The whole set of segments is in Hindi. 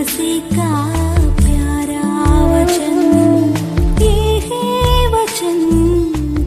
मसीह का प्यारा वचन, ये है वचन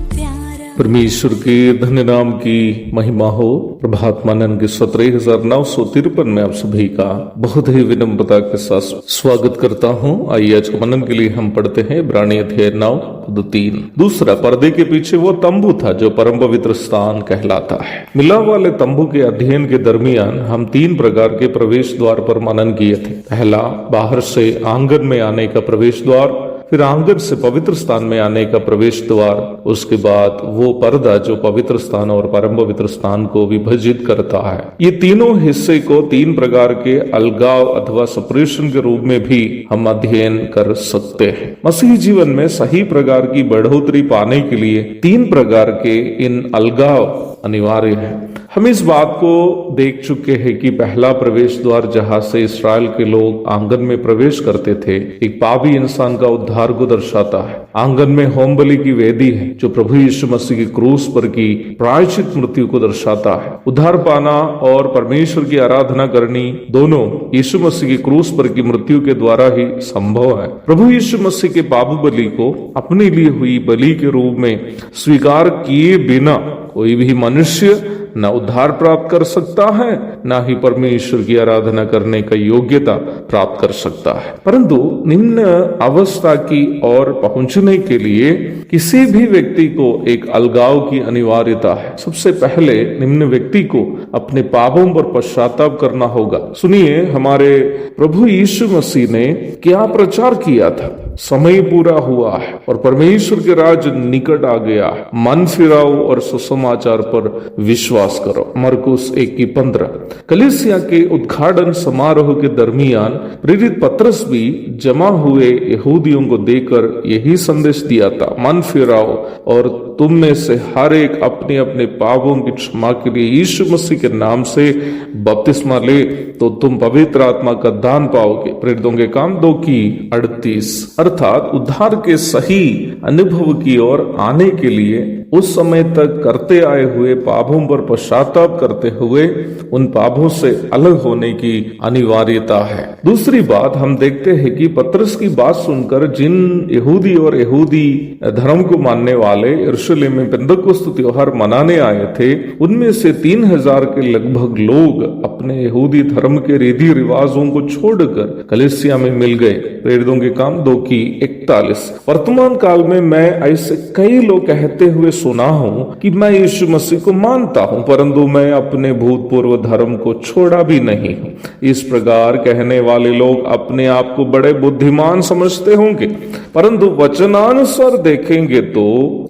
प्यारा। परमेश्वर के धन्य नाम की महिमा हो। प्रभात मनन के 17,953 में आप सभी का बहुत ही विनम्रता के साथ स्वागत करता हूँ। आइए आज के मनन के लिए हम पढ़ते हैं इब्रानी अध्याय 9 पद 3। दूसरा, पर्दे के पीछे वो तंबू था जो परम पवित्र स्थान कहलाता है। मिलाप वाले तंबू के अध्ययन के दरमियान हम 3 प्रकार के प्रवेश द्वार पर मनन किए थे। पहला, बाहर से आंगन में आने का प्रवेश द्वार, फिर आंगन से पवित्र स्थान में आने का प्रवेश द्वार, उसके बाद वो पर्दा जो पवित्र स्थान और परम पवित्र स्थान को विभाजित करता है। ये तीनों हिस्से को 3 प्रकार के अलगाव अथवा सेपरेशन के रूप में भी हम अध्ययन कर सकते हैं। मसीही जीवन में सही प्रकार की बढ़ोतरी पाने के लिए 3 प्रकार के इन अलगाव अनिवार्य है। हम इस बात को देख चुके हैं कि पहला प्रवेश द्वार जहां से इस्राएल के लोग आंगन में प्रवेश करते थे, एक पापी इंसान का उद्धार को दर्शाता है। आंगन में होम बलि की वेदी है जो प्रभु यीशु मसीह की क्रूस पर की प्रायश्चित मृत्यु को दर्शाता है। उद्धार पाना और परमेश्वर की आराधना करनी दोनों यीशु मसीह की क्रूस पर की मृत्यु के द्वारा ही संभव है। प्रभु यीशु मसीह के पाप बलि को अपने लिए हुई बलि के रूप में स्वीकार किए बिना कोई भी मनुष्य न उद्धार प्राप्त कर सकता है, न ही परमेश्वर की आराधना करने का योग्यता प्राप्त कर सकता है। परंतु निम्न अवस्था की ओर पहुंचने के लिए किसी भी व्यक्ति को एक अलगाव की अनिवार्यता है। सबसे पहले निम्न व्यक्ति को अपने पापों पर पश्चाताप करना होगा। सुनिए, हमारे प्रभु यीशु मसीह ने क्या प्रचार किया था। समय पूरा हुआ है और परमेश्वर के राज निकट आ गया है। मन फिराओ और सुसमाचार पर विश्वास करो। मरकुस 1:15। कलीसिया के उद्घाटन समारोह के दरमियान प्रेरित पतरस भी जमा हुए यहूदियों को देकर यही संदेश दिया था, मन फिराओ और तुम में से हर एक अपने अपने पापों की क्षमा के लिए यीशु मसीह के नाम से बपतिस्मा ले तो तुम पवित्र आत्मा का दान पाओगे। प्रेरितों के काम 2:38। अर्थात उद्धार के सही अनुभव की ओर आने के लिए उस समय तक करते आए हुए पापों पर पश्चाताप करते हुए उन पापों से अलग होने की अनिवार्यता है। दूसरी बात, हम देखते हैं कि पतरस की बात सुनकर जिन यहूदी और यहूदी धर्म को मानने वाले यरूशलेम में पेंतकोस्त त्योहार मनाने आए थे, उनमें से 3,000 के लगभग लोग अपने यहूदी धर्म के रीति रिवाजों को छोड़कर कलीसिया में मिल गए। प्रेरितों के काम 2:41। वर्तमान काल में मैं ऐसे कई लोग कहते हुए सुना हूं कि मैं यीशु मसीह को मानता हूं, परंतु मैं अपने भूतपूर्व धर्म को छोड़ा भी नहीं हूं। इस प्रकार कहने वाले लोग अपने आप को बड़े बुद्धिमान समझते होंगे, परंतु वचनानुसार देखेंगे तो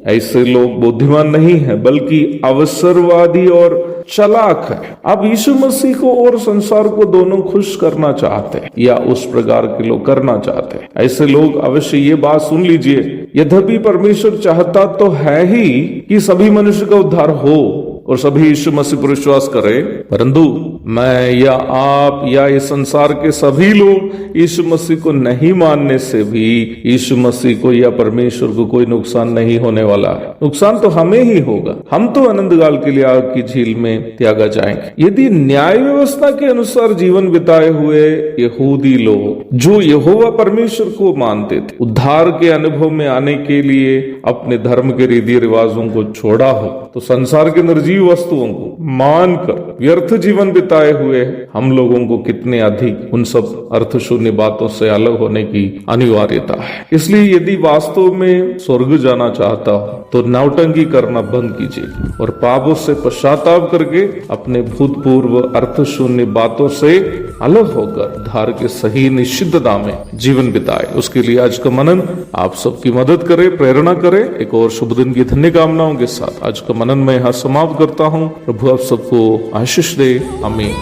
ऐसे लोग बुद्धिमान नहीं है बल्कि अवसरवादी और चालाक है। आप यीशु मसीह को और संसार को दोनों खुश करना चाहते हैं या उस प्रकार के लोग करना चाहते हैं। ऐसे लोग अवश्य ये बात सुन लीजिए, यद्यपि परमेश्वर चाहता तो है ही कि सभी मनुष्य का उद्धार हो और सभी यीशु मसीह पर विश्वास करें, परंतु मैं या आप या इस संसार के सभी लोग यीशु मसीह को नहीं मानने से भी यीशु मसीह को या परमेश्वर को कोई नुकसान नहीं होने वाला है। नुकसान तो हमें ही होगा। हम तो अनंत काल के लिए आग की झील में त्यागा जाएंगे। यदि न्याय व्यवस्था के अनुसार जीवन बिताए हुए यहूदी लोग जो यहोवा परमेश्वर को मानते थे उद्धार के अनुभव में आने के लिए अपने धर्म के रीति रिवाजों को छोड़ा हो, तो संसार के निर्जीव वस्तुओं को मानकर व्यर्थ जीवन बिताए हुए हम लोगों को कितने अधिक उन सब अर्थ शून्य बातों से अलग होने की अनिवार्यता है। इसलिए यदि वास्तव में स्वर्ग जाना चाहता हो तो नौटंकी करना बंद कीजिए और पापों से पश्चाताप करके अपने भूतपूर्व अर्थ शून्य बातों से अलग होकर धार के सही निश्चितता में जीवन बिताए। उसके लिए आज का मनन आप सबकी मदद करे, प्रेरणा करे। एक और शुभ दिन की धन्य कामनाओं के साथ आज का मनन में यहाँ समाप्त करता हूँ। प्रभु आप सबको आशीष दे। आमीन।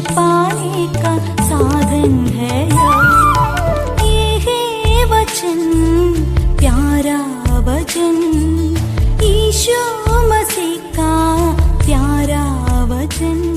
पाने का साधन है ये है वचन, प्यारा वचन, यीशु मसीह का प्यारा वचन।